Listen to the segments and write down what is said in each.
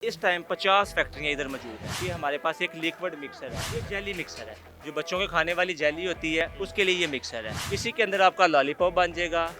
इस टाइम 50 फैक्ट्रियाँ इधर मौजूद हैं। ये हमारे पास एक लिक्विड मिक्सर है, ये जेली मिक्सर है। जो बच्चों के खाने वाली जेली होती है उसके लिए ये मिक्सर है। इसी के अंदर आपका लॉलीपॉप बन जाएगा।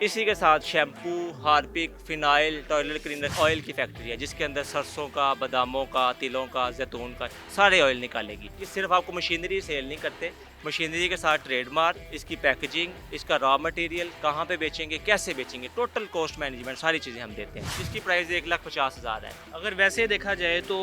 इसी के साथ shampoo, Harpic, phenyl, toilet cleaner, oil की फैक्ट्री है जिसके अंदर सरसों का, बादामों का, तिलों का, जैतून का सारे ऑयल निकालेगी। ये सिर्फ आपको मशीनरी सेल नहीं करते, मशीनरी के साथ ट्रेडमार्क, इसकी पैकेजिंग, इसका रॉ मटेरियल, कहाँ पे बेचेंगे, कैसे बेचेंगे, टोटल कॉस्ट मैनेजमेंट सारी चीज़ें हम देते हैं। इसकी प्राइस 1,50,000 है। अगर वैसे देखा जाए तो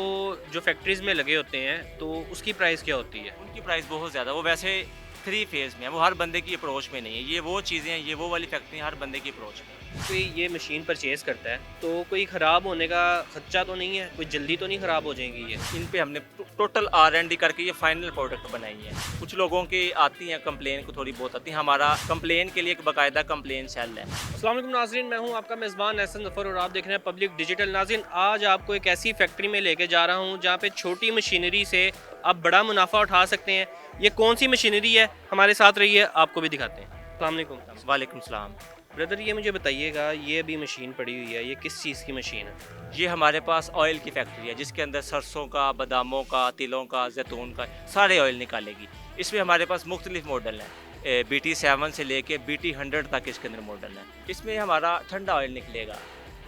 जो फैक्ट्रीज़ में लगे होते हैं तो उसकी प्राइस क्या होती है? उनकी प्राइस बहुत ज़्यादा, वो वैसे 3 फेज़ में है, वो हर बंदे की अप्रोच में नहीं है। ये वो चीज़ें हैं, ये वो वाली फैक्ट्री हर बंदे की अप्रोच में है। कोई ये मशीन परचेज़ करता है तो कोई ख़राब होने का खदशा तो नहीं है? कोई जल्दी तो नहीं ख़राब हो जाएंगी ये? इन पे हमने टोटल R&D करके ये फाइनल प्रोडक्ट बनाई है। कुछ लोगों की आती हैं कंप्लेन, को थोड़ी बहुत आती है, हमारा कंप्लेन के लिए एक बाकायदा कंप्लेन सेल है। अस्सलाम वालेकुम नाज़रीन, मैं हूं आपका मेज़बान एहसन ज़फ़र और आप देख रहे हैं पब्लिक डिजिटल। नाज़रीन, आज आपको एक ऐसी फैक्ट्री में लेके जा रहा हूं जहां पे छोटी मशीनरी से आप बड़ा मुनाफा उठा सकते हैं। ये कौन सी मशीनरी है, हमारे साथ रहिए, आपको भी दिखाते हैं। अस्सलाम वालेकुम वालेकुम सलाम। ब्रदर, ये मुझे बताइएगा, ये अभी मशीन पड़ी हुई है, ये किस चीज़ की मशीन है? ये हमारे पास ऑयल की फैक्ट्री है जिसके अंदर सरसों का, बादामों का, तिलों का, जैतून का सारे ऑयल निकालेगी। इसमें हमारे पास मुख्तलिफ मॉडल हैं, BT7 से लेके BT100 तक इसके अंदर मॉडल है। इसमें हमारा ठंडा ऑयल निकलेगा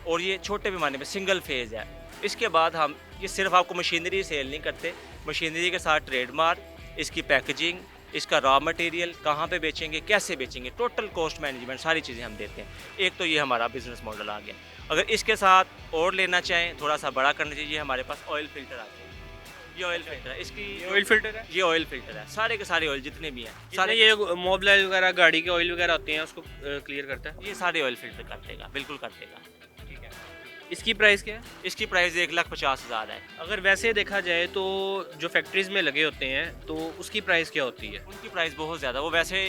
और ये छोटे पैमाने में सिंगल फेज़ है। इसके बाद हम ये सिर्फ आपको मशीनरी सेल नहीं करते, मशीनरी के साथ ट्रेडमार्क, इसकी पैकेजिंग, इसका रॉ मटेरियल, कहाँ पे बेचेंगे, कैसे बेचेंगे, टोटल कॉस्ट मैनेजमेंट सारी चीज़ें हम देते हैं। एक तो ये हमारा बिजनेस मॉडल आ गया। अगर इसके साथ और लेना चाहें, थोड़ा सा बड़ा करना चाहिए, हमारे पास ऑयल फिल्टर आते हैं। ये ऑयल फिल्टर है, इसकी ऑयल फिल्टर है? ये ऑयल फिल्टर है, सारे के सारे ऑयल जितने भी हैं सारे ये मोबिल वगैरह, गाड़ी के ऑयल वगैरह होते हैं, उसको क्लियर करता है? ये सारे ऑयल फिल्टर कर देगा, बिल्कुल कर देगा। ठीक है। इसकी प्राइस क्या है? इसकी प्राइस 1,50,000 है। अगर वैसे देखा जाए तो जो फैक्ट्रीज़ में लगे होते हैं तो उसकी प्राइस क्या होती है? उनकी प्राइस बहुत ज़्यादा, वो वैसे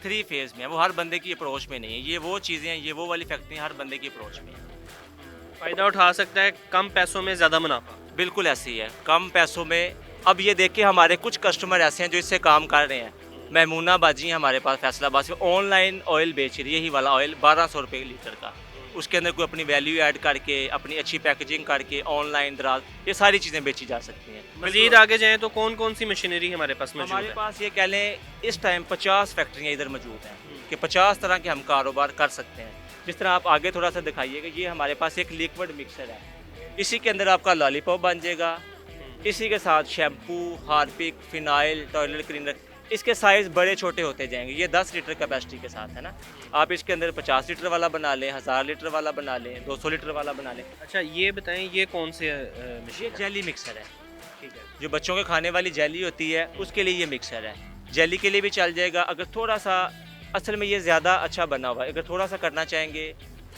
3 फेज़ में है, वो हर बंदे की अप्रोच में नहीं है। ये वो चीज़ें हैं, ये वो वाली फैक्ट्री हर बंदे की अप्रोच में है। फ़ायदा उठा सकता है, कम पैसों में ज़्यादा मुनाफा। बिल्कुल ऐसे ही है, कम पैसों में। अब ये देखिए, हमारे कुछ कस्टमर ऐसे हैं जो इससे काम कर रहे हैं। महमूना बाजी हैं हमारे पास फैसलाबाद से, ऑनलाइन ऑयल बेच रही है, यही वाला ऑयल 1200 रुपये लीटर का। उसके अंदर कोई अपनी वैल्यू ऐड करके, अपनी अच्छी पैकेजिंग करके, ऑनलाइन दराज, ये सारी चीज़ें बेची जा सकती हैं। मज़ीद आगे जाएँ तो कौन कौन सी मशीनरी हमारे पास मौजूद हमारे है? पास ये कह लें इस टाइम 50 फैक्ट्रियाँ इधर मौजूद हैं कि 50 तरह के हम कारोबार कर सकते हैं। जिस तरह आप आगे थोड़ा सा दिखाइएगा, ये हमारे पास एक लिक्विड मिक्सर है, इसी के अंदर आपका लॉलीपॉप बन जाएगा। इसी के साथ shampoo, Harpic, phenyl, toilet cleaner, इसके साइज़ बड़े छोटे होते जाएंगे। ये 10 लीटर कैपेसिटी के साथ है ना। आप इसके अंदर 50 लीटर वाला बना लें, 1000 लीटर वाला बना लें, 200 लीटर वाला बना लें। अच्छा, ये बताएं, ये कौन से ये मशीन है? जेली मिक्सर है। ठीक है। जो बच्चों के खाने वाली जेली होती है उसके लिए ये मिक्सर है। जेली के लिए भी चल जाएगा। अगर थोड़ा सा, असल में ये ज़्यादा अच्छा बना हुआ है, अगर थोड़ा सा करना चाहेंगे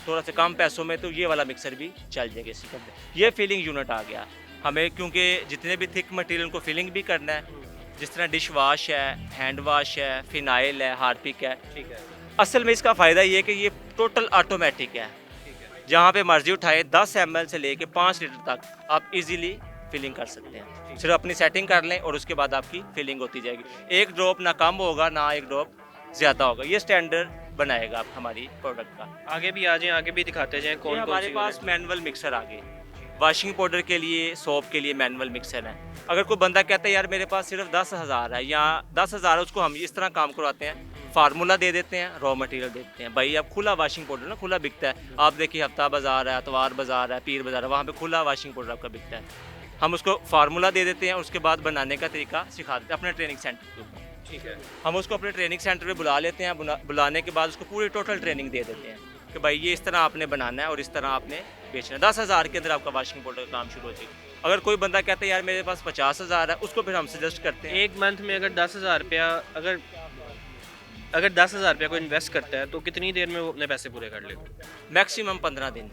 थोड़ा सा कम पैसों में तो ये वाला मिक्सर भी चल जाएगा इसी के अंदर। ये फिलिंग यूनिट आ गया हमें, क्योंकि जितने भी थिक मटेरियल को फिलिंग भी करना है, जिस तरह डिश वाश है, हैंड वाश है, फिनाइल है, हार्पिक है। ठीक है। असल में इसका फ़ायदा ये है कि ये टोटल ऑटोमेटिक है। ठीक है। जहाँ पे मर्जी उठाए 10 ml से लेके 5 लीटर तक आप इजीली फिलिंग कर सकते हैं। सिर्फ अपनी सेटिंग कर लें और उसके बाद आपकी फिलिंग होती जाएगी। एक ड्रॉप ना कम होगा ना एक ड्रॉप ज़्यादा होगा। ये स्टैंडर्ड बनाएगा आप हमारी प्रोडक्ट का। आगे भी आ जाएं, आगे भी दिखाते जाएं ये कौन कौन हमारे सी पास मैनुअल मिक्सर आ गए, वॉशिंग पाउडर के लिए, सोप के लिए मैनुअल मिक्सर है। अगर कोई बंदा कहता है यार मेरे पास सिर्फ 10,000 है या 10,000 है, उसको हम इस तरह काम करवाते हैं, फार्मूला दे देते हैं, रॉ मटेरियल दे देते हैं। भाई अब खुला वॉशिंग पाउडर ना खुला बिकता है, आप देखिए हफ्ता बाज़ार है, अतवार बाज़ार है, पीर बाज़ार है, वहाँ पे खुला वॉशिंग पाउडर आपका बिकता है। हम उसको फार्मूला दे देते हैं, उसके बाद बनाने का तरीका सिखा देते हैं अपने ट्रेनिंग सेंटर के ऊपर। ठीक है। हम उसको अपने ट्रेनिंग सेंटर पे बुला लेते हैं, बुलाने के बाद उसको पूरी टोटल ट्रेनिंग दे देते हैं कि भाई ये इस तरह आपने बनाना है और इस तरह आपने बेचना है। 10,000 के अंदर आपका वॉशिंग पाउडर का काम शुरू हो जाएगा। अगर कोई बंदा कहता है यार मेरे पास 50,000 है, उसको फिर हम सजेस्ट करते हैं। एक मंथ में अगर 10,000 रुपया अगर 10,000 रुपया को इन्वेस्ट करता है तो कितनी देर में वो अपने पैसे पूरे कर लेगा? मैक्सिमम 15 दिन,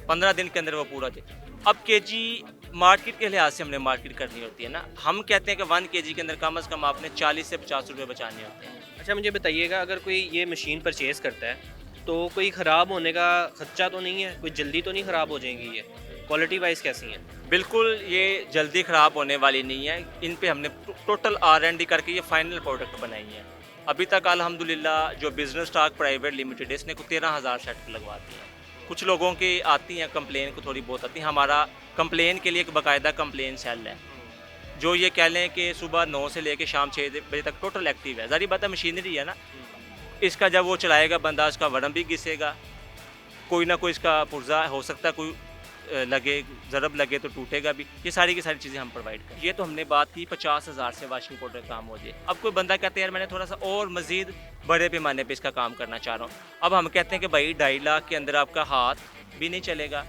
15 दिन के अंदर वो पूरा दे। अब केजी मार्केट के लिहाज से हमने मार्केट करनी होती है ना, हम कहते हैं कि 1 kg के अंदर कम से कम आपने 40 से 50 रुपये बचाने होते हैं। अच्छा, मुझे बताइएगा, अगर कोई ये मशीन परचेज़ करता है तो कोई ख़राब होने का खदशा तो नहीं है? कोई जल्दी तो नहीं ख़राब हो जाएंगी ये? क्वालिटी वाइज कैसी हैं? बिल्कुल ये जल्दी ख़राब होने वाली नहीं है। इन पे हमने टोटल R&D करके ये फाइनल प्रोडक्ट बनाई है। अभी तक अल्हम्दुलिल्लाह जो बिज़नेस स्टॉक प्राइवेट लिमिटेड है, इसने को 13,000 सेट लगवा दिए हैं। कुछ लोगों की आती हैं कंप्लेन को थोड़ी बहुत आती है, हमारा कंप्लेन के लिए एक बाकायदा कंप्लेन सेल है जो ये कह लें कि सुबह 9 से लेके शाम 6 बजे तक टोटल एक्टिव है। ज़ाहिर बात है मशीनरी है ना, इसका जब वो चलाएगा बंदा उसका वरम भी घिसेगा, कोई ना कोई इसका पुर्जा हो सकता है, कोई लगे ज़रब लगे तो टूटेगा भी। ये सारी की सारी चीज़ें हम प्रोवाइड करें। ये तो हमने बात की 50,000 से वॉशिंग पाउडर काम हो जाए। अब कोई बंदा कहते हैं यार मैंने थोड़ा सा और मज़ीद बड़े पैमाने पे इसका काम करना चाह रहा हूँ। अब हम कहते हैं कि भाई 2.5 लाख के अंदर आपका हाथ भी नहीं चलेगा,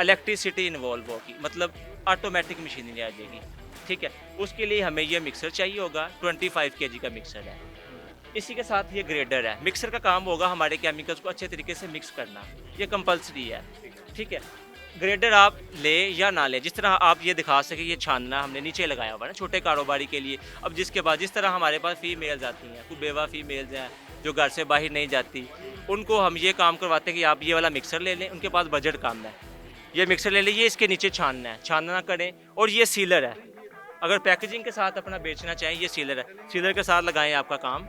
इलेक्ट्रिसिटी इन्वॉल्व होगी, मतलब ऑटोमेटिक मशीनरी आ जाएगी, ठीक है। उसके लिए हमें ये मिक्सर चाहिए होगा, 25 kg का मिक्सर है। इसी के साथ ये ग्रेडर है। मिक्सर का काम होगा हमारे केमिकल्स को अच्छे तरीके से मिक्स करना, ये कंपलसरी है, ठीक है। ग्रेडर आप ले या ना ले, जिस तरह आप ये दिखा सके ये छानना हमने नीचे लगाया हुआ है ना छोटे कारोबारी के लिए। अब जिसके बाद जिस तरह हमारे पास फीमेल्स आती हैं, कोई बेवा फीमेल्स हैं जो घर से बाहर नहीं जाती, उनको हम ये काम करवाते हैं कि आप ये वाला मिक्सर ले लें, उनके पास बजट कम है, ये मिक्सर ले लें, ये इसके नीचे छानना है, छानना ना करें। और ये सीलर है, अगर पैकेजिंग के साथ अपना बेचना चाहें ये सीलर है, सीलर के साथ लगाएं आपका काम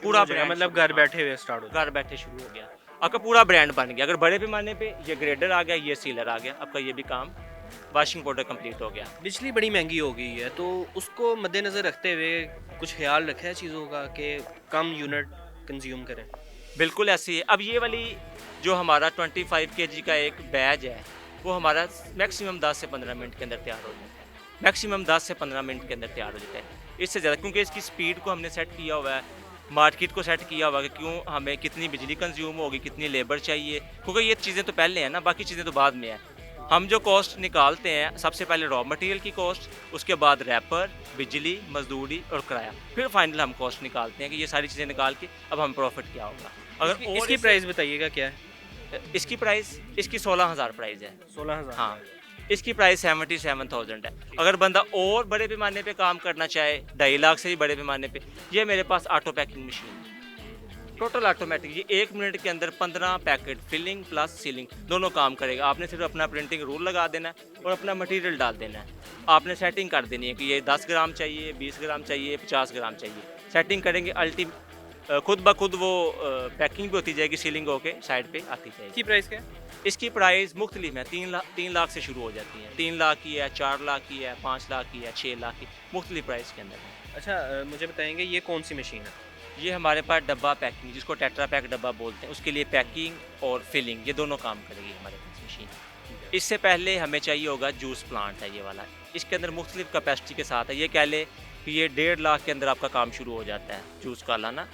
पूरा ब्रांड, मतलब घर बैठे हुए स्टार्ट हो घर बैठे शुरू हो गया, आपका पूरा ब्रांड बन गया। अगर बड़े पैमाने पे ये ग्रेडर आ गया, ये सीलर आ गया, आपका ये भी काम वॉशिंग पाउडर कंप्लीट हो गया। बिजली बड़ी महंगी हो गई है तो उसको मद्देनज़र रखते हुए कुछ ख्याल रखा है चीज़ों का कि कम यूनिट कंज्यूम करें। बिल्कुल ऐसी है। अब ये वाली जो हमारा 25 kg का एक बैच है वो हमारा मैक्सिमम 10 से 15 मिनट के अंदर तैयार हो जाता है, मैक्सिमम 10 से 15 मिनट के अंदर तैयार हो जाता है। इससे ज़्यादा क्योंकि इसकी स्पीड को हमने सेट किया हुआ है, मार्केट को सेट किया हुआ है कि क्यों हमें कितनी बिजली कंज्यूम होगी, कितनी लेबर चाहिए, क्योंकि ये चीज़ें तो पहले हैं ना, बाकी चीज़ें तो बाद में है। हम जो कॉस्ट निकालते हैं सबसे पहले रॉ मटेरियल की कॉस्ट, उसके बाद रैपर, बिजली, मजदूरी और किराया, फिर फाइनल हम कॉस्ट निकालते हैं कि ये सारी चीज़ें निकाल के अब हम प्रॉफिट क्या होगा। अगर और इसकी प्राइस बताइएगा क्या है? इसकी प्राइस इसकी 16,000 प्राइस है। 16,000। हाँ, इसकी प्राइस 77,000 है। अगर बंदा और बड़े पैमाने पे काम करना चाहे, 2.5 लाख से भी बड़े पैमाने पे, ये मेरे पास ऑटो पैकिंग मशीन है, टोटल ऑटोमेटिक। ये 1 मिनट के अंदर 15 पैकेट फिलिंग प्लस सीलिंग दोनों काम करेगा। आपने सिर्फ अपना प्रिंटिंग रूल लगा देना है और अपना मटेरियल डाल देना है। आपने सेटिंग कर देनी है कि ये 10 ग्राम चाहिए, 20 ग्राम चाहिए, 50 ग्राम चाहिए। सेटिंग करेंगे, खुद ब खुद वो पैकिंग भी होती जाएगी, सीलिंग होके साइड पे आती जाएगी। इसकी प्राइस क्या है? इसकी प्राइस मुख्तलिफ है, 3 लाख से शुरू हो जाती है। 3 लाख की है, 4 लाख की है, 5 लाख की है, 6 लाख की, मुख्तलिफ प्राइस के अंदर है। अच्छा, मुझे बताएंगे ये कौन सी मशीन है? ये हमारे पास डब्बा पैकिंग, जिसको टेट्रा पैक डब्बा बोलते हैं, उसके लिए पैकिंग और फिलिंग ये दोनों काम करेगी हमारे पास मशीन। इससे पहले हमें चाहिए होगा जूस प्लांट है ये वाला, इसके अंदर मुख्तलिफ कैपेसिटी के साथ है। ये कह ले कि ये 1.5 लाख के अंदर आपका काम शुरू हो जाता है जूस का लाना।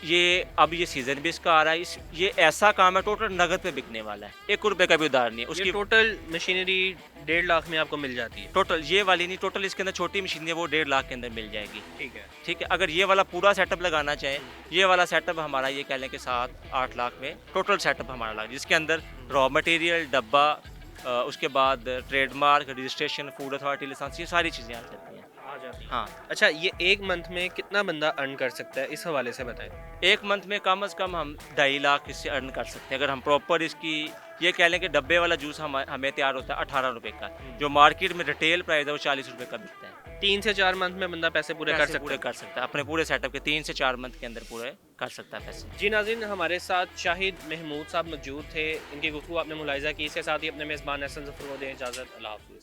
ये अब ये सीज़न भी इसका आ रहा है, ये ऐसा काम है टोटल नगद पे बिकने वाला है, 1 रुपये का भी उधार नहीं है उसकी। टोटल मशीनरी 1.5 लाख में आपको मिल जाती है? टोटल ये वाली नहीं, टोटल इसके अंदर छोटी मशीन है वो 1.5 लाख के अंदर मिल जाएगी। ठीक है, ठीक है। अगर ये वाला पूरा सेटअप लगाना चाहें, ये वाला सेटअप हमारा ये कह लें कि 7-8 लाख में टोटल सेटअप हमारा लगा, जिसके अंदर रॉ मटेरियल, डब्बा, उसके बाद trademark, registration, food authority licence, ये सारी चीज़ें आ जाती हैं। आ जाती है। हाँ, अच्छा, ये एक मंथ में कितना बंदा अर्न कर सकता है, इस हवाले से बताएं। 1 मंथ में कम से कम हम 2.5 लाख इससे अर्न कर सकते हैं अगर हम प्रॉपर इसकी ये कह लें कि डब्बे वाला जूस हमें तैयार होता है 18 रुपये का, जो मार्केट में रिटेल प्राइस है वो 40 रुपये का बिकता है। 3 से 4 मंथ में बंदा पैसे पूरे कर सकता है? कर सकता है अपने पूरे सेटअप के 3 से 4 मंथ के अंदर पूरे कर सकता है पैसे। जी नाज़रीन, हमारे साथ शाहिद महमूद साहब मौजूद थे, इनकी गुफ्तगू आपने मुलाहिज़ा की। इसके साथ ही अपने मेज़बान एहसन ज़फ़र को दें इजाज़त। अल्लाह हाफ़िज़।